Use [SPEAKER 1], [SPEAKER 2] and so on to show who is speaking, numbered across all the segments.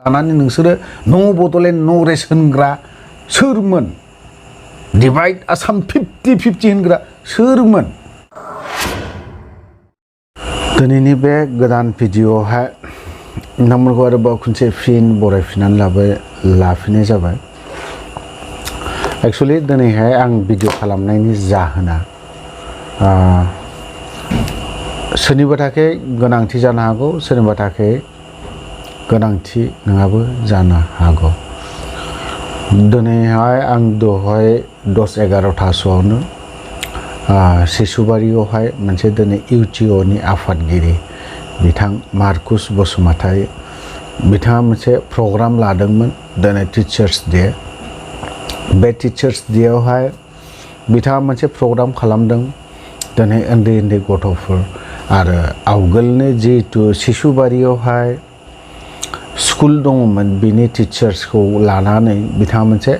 [SPEAKER 1] लानानै नोंसोरो न' बड'लेण्ड न' रेस्ट होनग्रा सोरमोन डिभाइड आसाम 50-50 होनग्रा सोरमोन दिनैनि बे गोदान भिडिअ'आवहाय नोंथांमोनखौ आरोबाव खनसे फिन बरायफिननानै लाफिननाय जाबाय एक्चुअली दिनैहाय आं भिडिअ खालामनायनि जाहोना सोरनिबा थाखाय गोनांथि जानो हागौ सोरनिबा थाखाय गोनांथि नङाबो जानो हागौ दिनैहाय आं दहाय 10-11टासोआवनो सिसुबारियावहाय मोनसे दिनै इउटिअनि आफादगिरि बिथां मार्कुस बसुमतारी बिथाङा मोनसे प्रग्राम लादोंमोन दिनै टिचार्स डे बे टिचार्स डेआवहाय बिथाङा मोनसे प्रग्राम खालामदों दिनै उन्दै गथ'फोर आरो आवगोलनो जिहेतु सिसुबारियावहाय स्कुल दङमोन बिनि टिचार्सखौ लानानै बिथाङा मोनसे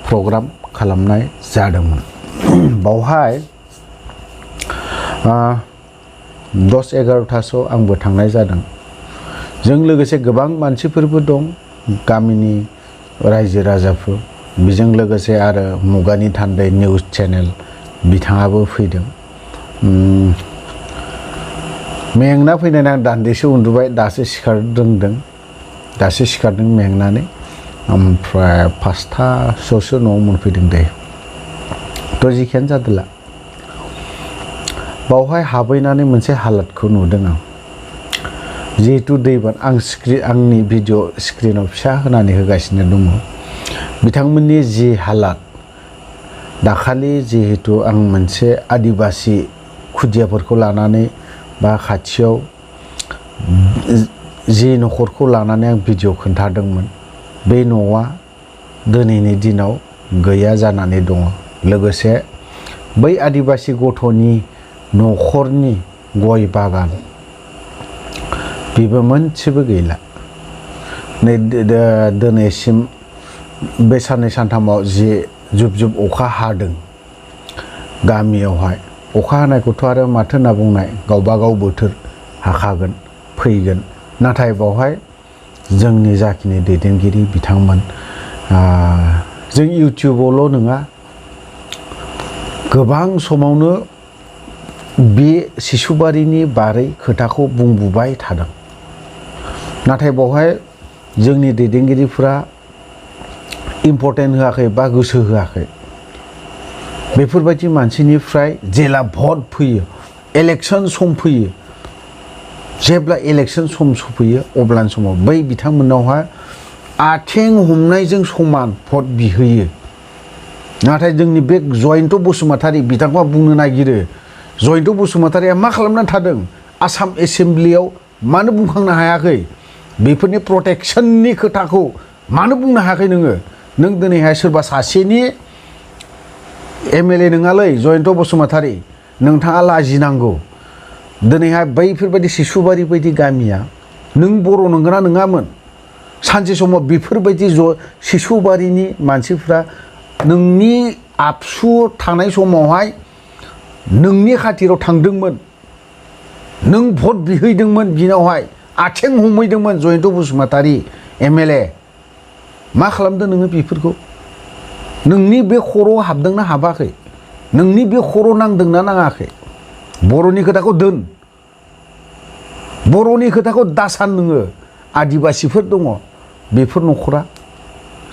[SPEAKER 1] प्रग्राम खालामनाय जादोंमोन बावहाय 10-11टासोआव आंबो थांनाय जादों जों लोगोसे गोबां मानसिफोरबो दं गामिनि रायजो राजाफोर बेजों लोगोसे आरो मुगानि थान्दै निउस चेनेल बिथाङाबो फैदों मेंना फैनानै आं दान्दिसे उन्दुबाय दासो सिखारदों मेंनानै ओमफ्राय 5टासोआवसो न'आव मोनफैदों दे थ' जिखियानो जादोला बावहाय हाबहैनानै मोनसे हालादखौ नुदों आं जिहेतु दैबान आंनि भिडिअ स्क्रिनाव फिसा होनानै होगासिनो दङ बिथांमोननि जि हालाद दाखालि जिहेतु आं मोनसे आदिबासि खुदियाफोरखौ लानानै बा खाथियाव जि न'खरखौ लानानै आं भिडिअ खोन्थादोंमोन बे न'आ दिनैनि दिनाव गैया जानानै दङ लोगोसे बै आदिबासि गथ'नि न'खरनि गय बागान बेबो मोनसेबो गैला नै दिनैसिम बे साननै सानथामाव जे जुब अखा हादों गामियावहाय अखा हानायखौथ' आरो माथो होनना बुंनाय गावबा गाव बोथोर हाखागोन फैगोन नाथाय बावहाय जोंनि जाखिनि दैदेनगिरि बिथांमोन जों इउटिउबावल' नङा गोबां समावनो बे सिसुबारिनि बारै खोथाखौ बुंबोबाय थादों नाथाय बावहाय जोंनि दैदेनगिरिफोरा इम्परटेन्ट होआखै बा गोसो होआखै बेफोरबायदि मानसिनिफ्राय जेला भट फैयो इलेक्सन सम फैयो जेब्ला इलेक्सन सम सफैयो अब्लानि समाव बै बिथांमोनावहाय आथिं हमनायजों समान भट बिहोयो नाथाय जोंनि बे जयन्त बसुमतारी बिथांखौ बुंनो नागिरो जयन्त बसुमतारीया मा खालामनानै थादों आसाम एसेम्ब्लियाव मानो बुंखांनो हायाखै बेफोरनि प्रटेक्शननि खोथाखौ मानो बुंनो हायाखै नों दिनैहाय सोरबा सासेनि एमएलए नङालै जयन्त बसुमतारी नोंथाङा लाजिनांगौ दिनैहाय बैफोरबायदि सिसुबारि बायदि गामिया नों बर' नंगौना नङामोन सानसे समाव बेफोरबायदि सिसुबारिनि मानसिफ्रा नोंनि आबसु थानाय समावहाय नोंनि खाथिराव थांदोंमोन नों भट बिहैदोंमोन बिनावहाय आथिं हमहैदोंमोन जयन्त बसुमतारी एमएलए मा खालामदों नोङो बेफोरखौ नोंनि बे खर'आव हाबदोंना हाबाखै नोंनि बे खर' नांदोंना नाङाखै बर'नि खोथाखौ दोन बर'नि खोथाखौ दासान नोङो आदिबासिफोर दङ बेफोर न'खरा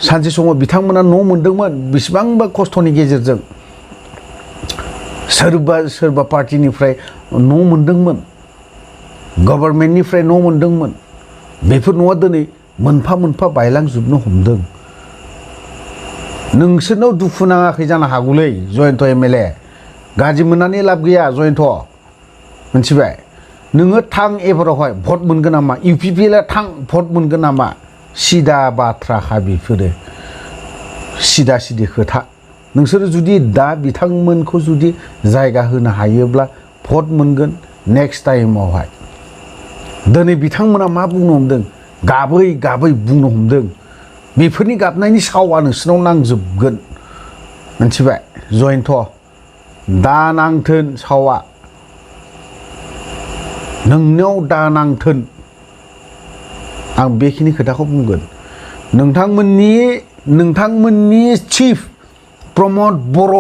[SPEAKER 1] सानसे समाव बिथांमोना न' मोनदोंमोन बेसेबांबा खस्थ'नि गेजेरजों सोरबा पार्टिनिफ्राय न' मोनदोंमोन गभर्नमेन्टनिफ्राय न' मोनदोंमोन बेफोर न'आ दिनै मोनफा बायलांजोबनो हमदों नोंसोरनाव दुखु नाङाखै जानो हागौलै जयन्त एमएलए गाज्रि मोननानै लाब गैया जयन्त मिथिबाय नोङो थां एबारावहाय भट मोनगोन नामा इउपिपिएलआ थां भट मोनगोन नामा सिदा बाथ्राखा बेफोरो सिदा खोथा नोंसोरो जुदि दा बिथांमोनखौ जुदि जायगा होनो हायोब्ला भट मोनगोन नेक्स्ट टाइमावहाय दिनै बिथांमोना मा बुंनो हमदों गाबै बुंनो हमदों बेफोरनि गाबनायनि सावा नोंसोरनाव नांजोबगोन मिथिबाय जयन्त दा नांथोन सावा नोंनियाव दा नांथोन आं बेखिनि खोथाखौ बुंगोन नोंथांमोननि चिफ प्रमद बर'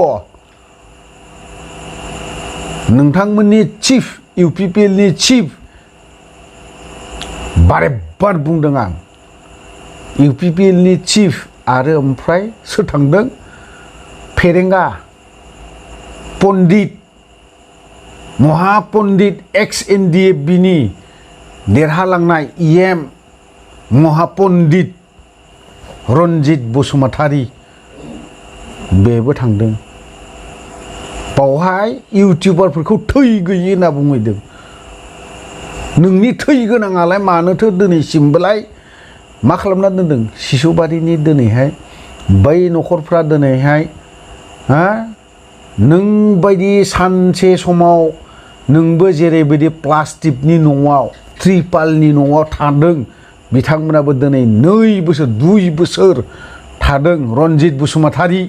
[SPEAKER 1] नोंथांमोननि चिफ UPPL नि चिफ बारे बार बुंदों आं UPPL नि चिफ आरो ओमफ्राय सोर थांदों फेरेंगा पन्डित महापन्डित XNDFB नि देरहालांनाय EM महापन्डित रन्जित बसुमतारी बेबो थांदों बावहाय इउटिउबारफोरखौ थै गैयि होनना बुंहैदों नोंनि थै गोनाङालाय मानोथो दिनैसिमबोलाय मा खालामना दोनदों सिसुबारिनि दिनैहाय बै न'खरफ्रा दिनैहाय नों बायदि सानसे समाव नोंबो जेरैबायदि प्लास्टिकनि न'आव त्रिपालनि न'आव थादों बिथांमोनाबो दिनै 2 बोसोर थादों रन्जित बसुमतारी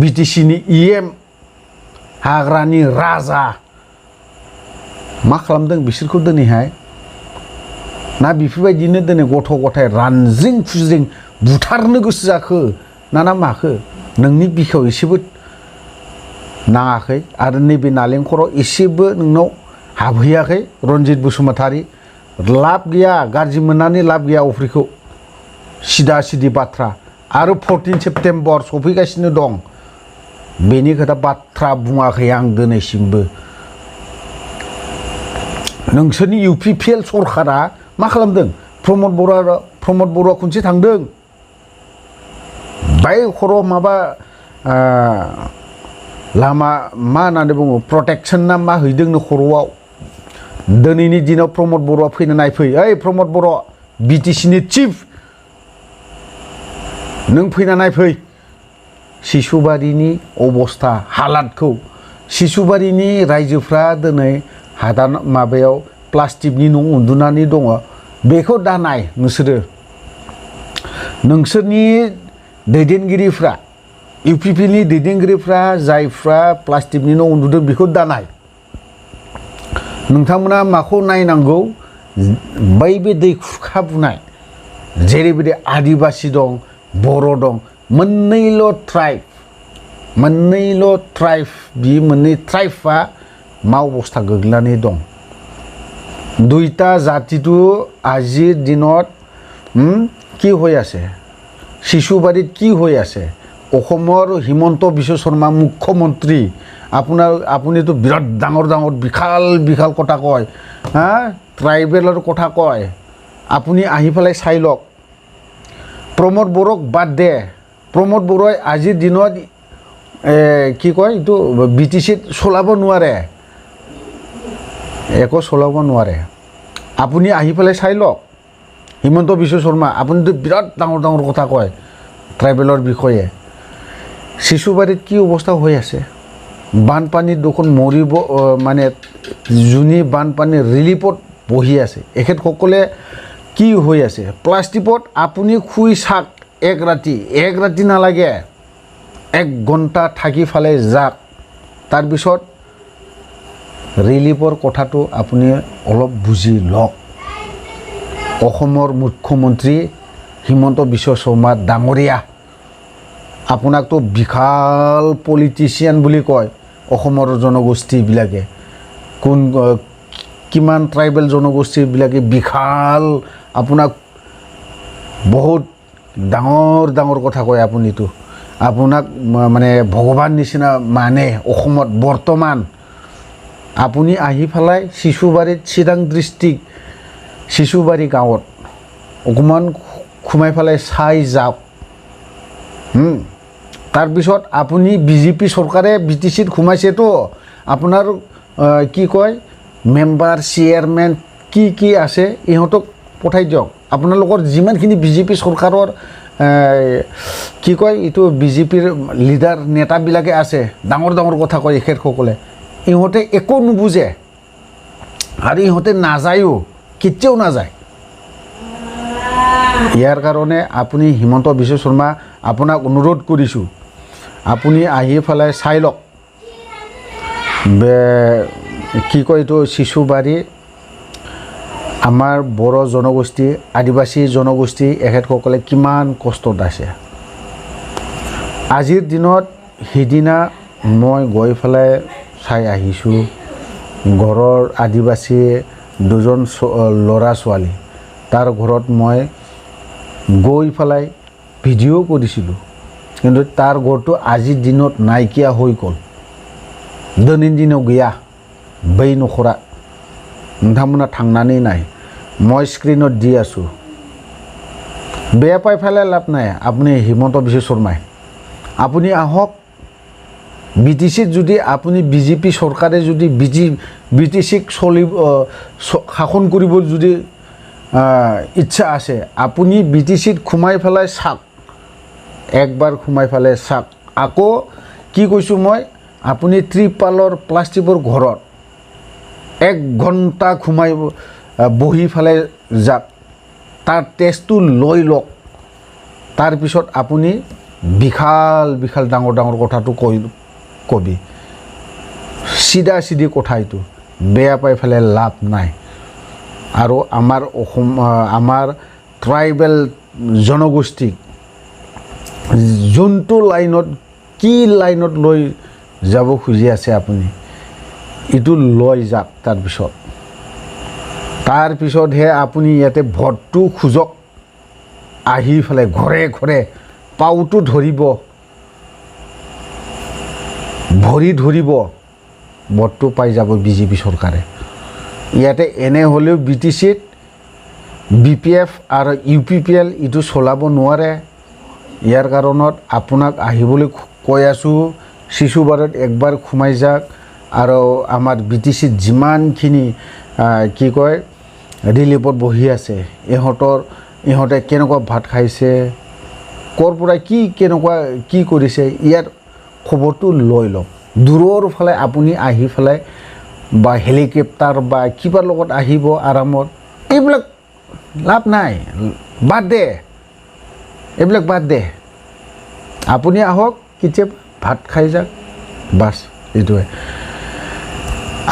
[SPEAKER 1] BTC नि EM हाग्रानि राजा मा खालामदों बिसोरखौ दिनैहाय ना बेफोरबायदिनो दिनै गथ' गथाय रानज्रिं खुज्रिं बुथारनो गोसो जाखो ना माखो नोंनि बिखायाव एसेबो नाङाखै आरो नैबे नालेंखराव एसेबो नोंनाव हाबहैयाखै रन्जित बसुमतारी लाब गैया गाज्रि मोननानै लाब गैया अफ्रिखौ सिदा सिदि बाथ्रा आरो 14 सेप्टेम्बर सफैगासिनो दं बेनि खोथा बाथ्रा बुङाखै आं दिनैसिमबो नोंसोरनि UPPL सरकारा मा खालामदों प्रमद बर'आ खनसे थांदों बाय खर' माबा लामा मा होननानै बुङो प्रटेक्सन ना मा हैदोंनो खर'आव दिनैनि दिनाव प्रमद बर'आ फैनो नायफै ओइ प्रमद बर' BTC नि चिफ नों फैना नायफै सिसुबारिनि अबस्था हालादखौ सिसुबारिनि रायजोफ्रा दिनै हादान माबायाव प्लास्टिकनि न' उन्दुनानै दङ बेखौ दा नाय नोंसोरनि दैदेनगिरिफ्रा UPPL नि दैदेनगिरिफ्रा जायफ्रा प्लास्टिकनि न' उन्दुदों बेखौ दा नाय नोंथांमोना माखौ नायनांगौ बै बे दै खुरखा बुनाय जेरैबायदि आदिबासि दं बर' दं मोननैल' ट्राइब बि मोननै ट्राइबआ मा अबस्था गोग्लैनानै दं দুইটা জাতিটো আজিৰ দিনত কি হৈ আছে শিশুবাৰীত কি হৈ আছে অসমৰ হিমন্ত বিশ্ব শৰ্মা মুখ্যমন্ত্ৰী আপুনিতো বিৰাট ডাঙৰ বিশাল কথা কয় ট্ৰাইবেলৰ কথা কয় আপুনি আহি পেলাই চাই লওক প্ৰমোদ বড়োক বাদ দে প্ৰমোদ বড়োই আজিৰ দিনত কি কয় এইটো BTCত চলাব নোৱাৰে একো চলাব নোৱাৰে আপুনি আহি পেলাই চাই লওক হিমন্ত বিশ্ব শৰ্মা আপুনিতো বিৰাট ডাঙৰ কথা কয় ট্ৰাইবেলৰ বিষয়ে শিশুবাৰীত কি অৱস্থা হৈ আছে বানপানীত দেখোন মৰিব মানে জুনি বানপানী ৰিলিফত বহি আছে এখেতসকলে কি হৈ আছে প্লাষ্টিকত আপুনি শুই চাক এক ৰাতি নালাগে 1 ঘণ্টা থাকি ফালে যাক তাৰপিছত ৰিলিফৰ কথাটো আপুনি অলপ বুজি লওক অসমৰ মুখ্যমন্ত্ৰী হিমন্ত বিশ্ব শৰ্মা ডাঙৰীয়া আপোনাকতো বিশাল পলিটিচিয়ান বুলি কয় অসমৰ জনগোষ্ঠীবিলাকে কোন কিমান ট্ৰাইবেল জনগোষ্ঠীবিলাকে বিশাল আপোনাক বহুত ডাঙৰ কথা কয় আপুনিতো আপোনাক মানে ভগৱান নিচিনা মানে অসমত বৰ্তমান আপুনি আহি পেলাই শিশুবাৰীত চিৰাং ডিষ্ট্ৰিক্ট শিশুবাৰী গাঁৱত অকমান খুমাই পেলাই চাই যাওক তাৰপিছত আপুনি বিজেপি চৰকাৰে BTCত খুমাইছেতো আপোনাৰ কি কয় মেম্বাৰ চেয়াৰমেন কি আছে ইহঁতক পঠাই দিয়ক আপোনালোকৰ যিমানখিনি বিজেপি চৰকাৰৰ কি কয় এইটো বিজেপিৰ লিডাৰ নেতাবিলাকে আছে ডাঙৰ কথা কয় এখেতসকলে ইহঁতে একো নুবুজে আৰু ইহঁতে নাযায়ও কেতিয়াও নাযায় ইয়াৰ কাৰণে আপুনি হিমন্ত বিশ্ব শৰ্মা আপোনাক অনুৰোধ কৰিছোঁ আপুনি আহি পেলাই চাই লওক কি কয় এইটো শিশুবাৰী আমাৰ বড়ো জনগোষ্ঠী আদিবাসী জনগোষ্ঠী এখেতসকলে কিমান কষ্টত আছে আজিৰ দিনত সিদিনা মই গৈ পেলাই চাই আহিছোঁ ঘৰৰ আদিবাসী দুজন ল'ৰা ছোৱালী তাৰ ঘৰত মই গৈ পেলাই ভিডিঅ' কৰিছিলোঁ কিন্তু তাৰ ঘৰটো আজিৰ দিনত নাইকিয়া হৈ গ'ল দিনैनि दिनाव गैया बै न'खरा नोंथांमोना थांनानै नाय মই স্ক্ৰিনত দি আছোঁ বেয়া পাই পেলাই লাভ নাই আপুনি হিমন্ত বিশ্ব শৰ্মাই আপুনি আহক বিটিচিত যদি আপুনি বিজেপি চৰকাৰে যদি বিটিচিক শাসন কৰিব যদি ইচ্ছা আছে আপুনি বিটিচিত সোমাই পেলাই চাওক একবাৰ সোমাই পেলাই চাওক আকৌ কি কৈছোঁ মই আপুনি ত্ৰিপালৰ প্লাষ্টিকৰ ঘৰত 1 ঘণ্টা সোমাই বহি পেলাই যাওক তাৰ টেষ্টটো লৈ লওক তাৰপিছত আপুনি বিশাল বিশাল ডাঙৰ ডাঙৰ কথাটো কবি চিধা চিধি কথা এইটো বেয়া পাই পেলাই লাভ নাই আৰু আমাৰ ট্ৰাইবেল জনগোষ্ঠীক যোনটো লাইনত কি লাইনত লৈ যাব খুজি আছে আপুনি ইটো লৈ যাওক তাৰপিছতহে আপুনি ইয়াতে ভোটটো খুজক আহি পেলাই ঘৰে ঘৰে পাউটো ধৰিব ভৰি ধৰিব ভোটটো পাই যাব বিজেপি চৰকাৰে ইয়াতে এনে হ'লেও বিটিচিত বিপিএফ আৰু ইউপিপিএল ইটো চলাব নোৱাৰে ইয়াৰ কাৰণত আপোনাক আহিবলৈ কৈ আছোঁ শিশুবাৰত একবাৰ সোমাই যাওক আৰু আমাৰ বিটিচিত যিমানখিনি কি কয় ৰিলিফত বহি আছে ইহঁতে কেনেকুৱা ভাত খাইছে ক'ৰ পৰা কেনেকুৱা কি কৰিছে ইয়াৰ খবৰটো লৈ লওক দূৰৰ ফালে আপুনি আহি পেলাই বা হেলিকপ্টাৰ বা কিবাৰ লগত আহিব আৰামত এইবিলাক লাভ নাই বাদ দে এইবিলাক বাদ দে আপুনি আহক কেতিয়াবা ভাত খাই যাওক বাस এইটোৱে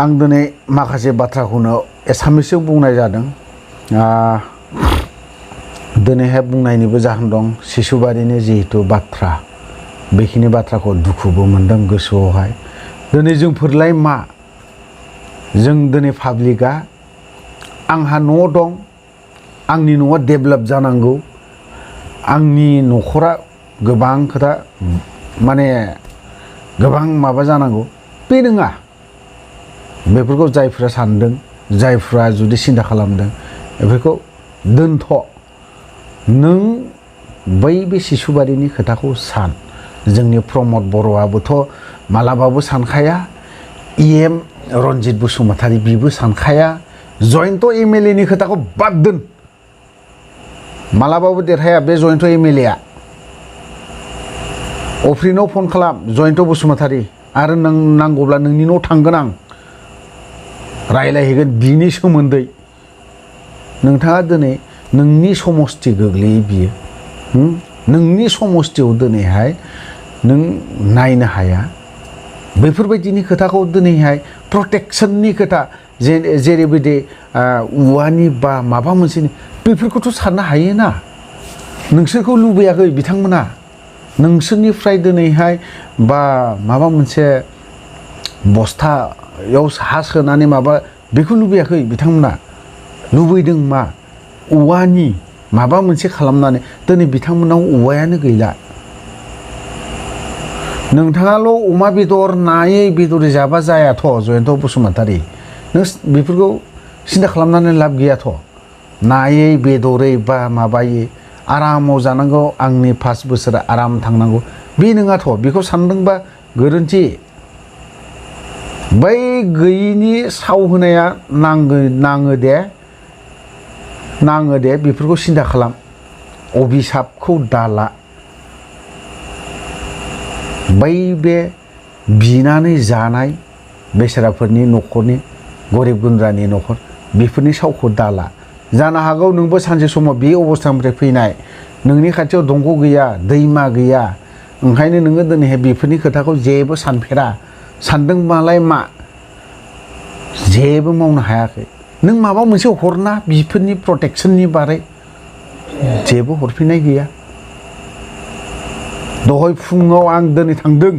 [SPEAKER 1] आं दिनै माखासे बाथ्राखौनो एसामिसजों बुंनाय जादों दिनैहाय बुंनायनिबो जाहोन दं सिसुबारिनि जिहेतु बाथ्रा बेखिनि बाथ्राखौ दुखुबो मोनदों गोसोआवहाय दिनै जोंफोरलाय मा जों दिनै पाब्लिकआ आंहा न' दं आंनि न'आ डेभेलप जानांगौ आंनि न'खरा गोबां खोथा माने गोबां माबा जानांगौ बे नङा बेफोरखौ जायफ्रा सानदों जायफ्रा जुदि सिन्था खालामदों बेफोरखौ दोनथ' नों बै बे सिसुबारिनि खोथाखौ सान जोंनि प्रमद बर'आबोथ' मालाबाबो सानखाया इएम रन्जित बसुमतारी बिबो सानखाया जयन्त एमएलए नि खोथाखौ बाद दोन मालाबाबो देरहाया बे जयन्त एमएलए आ अफ्रिनाव फन खालाम जयन्त बसुमतारी आरो नों नांगौब्ला नोंनि न' थांगोन आं रायलायहैगोन बिनि सोमोन्दै नोंथाङा दिनै नोंनि समस्ति गोग्लैयो बियो नोंनि समस्तियाव दिनैहाय नों नायनो हाया बेफोरबायदिनि खोथाखौ दिनैहाय प्रटेक्शननि खोथा जेरैबायदि औवानि बा माबा मोनसेनि बेफोरखौथ' साननो हायोना नोंसोरखौ लुबैयाखै बिथांमोना नोंसोरनिफ्राय दिनैहाय बा माबा मोनसे बस्थायाव हा सोनानै माबा बेखौ लुबैयाखै बिथांमोना लुबैदों मा औवानि माबा मोनसे खालामनानै दिनै बिथांमोनाव औवायानो गैला नोंथाङाल' अमा बेदर नायै बेदरै जाबा जायाथ' जयन्त बसुमतारी नों बेफोरखौ सिन्था खालामनानै लाब गैयाथ' नायै बेदरै बा माबायै आरामाव जानांगौ आंनि 5 बोसोरा आराम थांनांगौ बे नङाथ' बेखौ सानदोंबा गोरोन्थि बै गैयिनि साव होनाया नाङो दे बेफोरखौ सिन्था खालाम अभिशापखौ दाला बै बे बिनानै जानाय बेसेराफोरनि न'खरनि गरिब गुन्द्रानि न'खर बेफोरनि सावखौ दाला जानो हागौ नोंबो सानसे समाव बे अबस्थानिफ्राय फैनाय नोंनि खाथियाव दंग' गैया दैमा गैया ओंखायनो नोङो दिनैहाय बेफोरनि खोथाखौ जेबो सानफेरा सानदोंबालाय मा जेबो मावनो हायाखै नों माबा मोनसे हरना बिफोरनि प्रटेक्शननि बारै जेबो हरफिननाय गैया दहाय फुङाव आं दिनै थांदों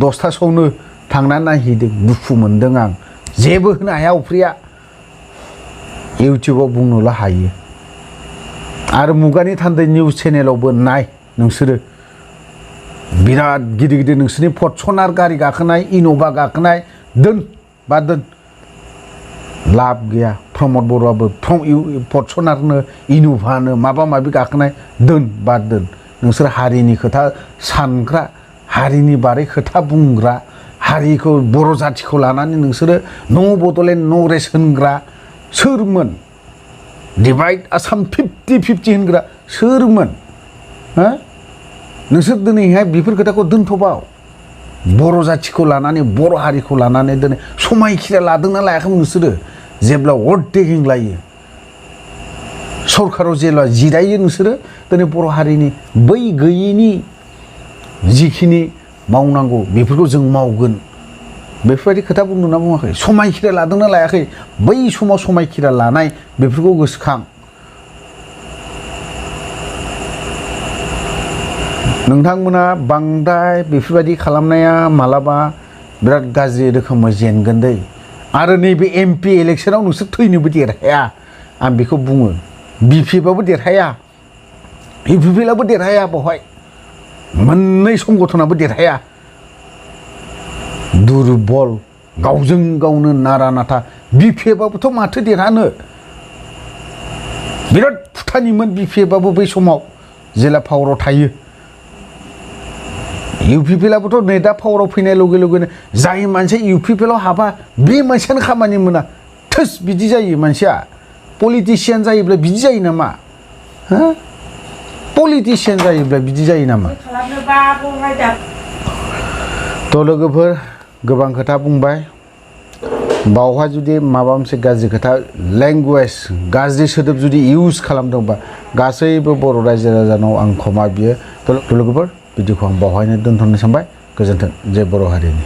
[SPEAKER 1] 10टासोआवनो थांना नायहैदों दुखु मोनदों आं जेबो होनो हाया उफ्रिया इउटिउबाव बुंनोल' हायो आरो मुगानि थान्दै निउस चेनेलावबो नाय नोंसोरो बिराद गिदिर गिदिर नोंसोरनि फर्चुनार गारि गाखोनाय इन'भा गाखोनाय दोन बा दोन लाब गैया प्रमद बर'आबो फर्चुनारनो इन'भानो माबा माबि गाखोनाय दोन बा दोन नोंसोर हारिनि खोथा सानग्रा हारिनि बारै खोथा बुंग्रा हारिखौ बर' जातिखौ लानानै नोंसोरो नो बड'लेण्ड नो रेस्ट होनग्रा सोरमोन डिभाइड आसाम 50-50 होनग्रा सोरमोन हो नोंसोर दिनैहाय बेफोर खोथाखौ दोनथ'बाव बर' जातिखौ लानानै बर' हारिखौ लानानै दिनै समायखिरा लादोंना लायाखैमोन नोंसोरो जेब्ला वोट टेकिं लायो सरकाराव जेब्ला जिरायो नोंसोरो दिनै बर' हारिनि बै गैयैनि जिखिनि मावनांगौ बेफोरखौ जों मावगोन बेफोरबायदि खोथा बुंदोंना बुङाखै समायखिरा लादोंना लायाखै बै समाव समायखिरा लानाय बेफोरखौ गोसोखां नोंथांमोना बांद्राय बेफोरबायदि खालामनाया मालाबा बिराद गाज्रि रोखोमै जेनगोन दै आरो नैबे एमपि इलेक्शनाव नोंसोर थैनोबो देरहाया आं बेखौ बुङो बिपिएफआबो देरहाया इउपिपिएलआबो देरहाया बेवहाय मोननै संगठनाबो देरहाया दुरबल गावजों गावनो नारा नाथा बिपिएफआबोथ' माथो देरहानो बिराद फुटानिमोन बिपिएफआबो बै समाव जेला पावाराव थायो इउपिपिएलआबोथ' नै दा पावाराव फैनाय लगे लगेनो जाय मानसिया इउपिपिएलआव हाबा बे मानसियानो खामानि मोना थोस बिदि जायो मानसिया पलिटिशियान जायोब्ला बिदि जायो नामा हो पलिटिशियान जायोब्ला बिदि जायो नामा थ' लोगोफोर गोबां खोथा बुंबाय बावहाय जुदि माबा मोनसे गाज्रि खोथा लेंगुवेज गाज्रि सोदोब जुदि इउज खालामदोंबा गासैबो बर' रायजो राजानाव आं क्षमा बियो थ' लोगोफोर भिडिअखौ आं बावहायनो दोनथ'नो सानबाय गोजोन्थों जय बर' हारिनि